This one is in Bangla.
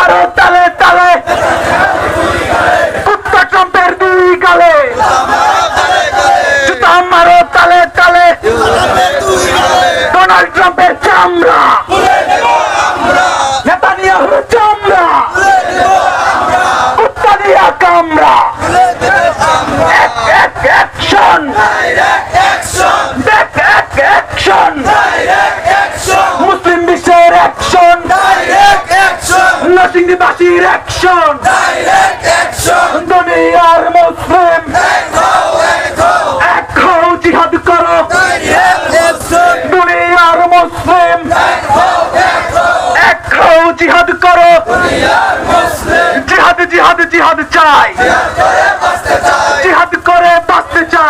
মারো তালে তালে, কুত্তা ট্রাম্পের দুই গালে, জুতা মারো তালে তালে, ডোনাল্ড ট্রাম্পের চামড়া, নেতানিয়াহুর চামড়া, কুত্তা দিয়া কামড়া। অ্যাকশন, অ্যাকশন, মুসলিম বিশ্বের অ্যাকশন, নরসিংদীবাসীর অ্যাকশন, দুনিয়ার মুসলিম এক হও, জিহাদ করো, দুনিয়ার মুসলিম এক হও, জিহাদ করো, জিহাদ জিহাদ জিহাদ চাই, জিহাদ করে বাঁচতে চাই।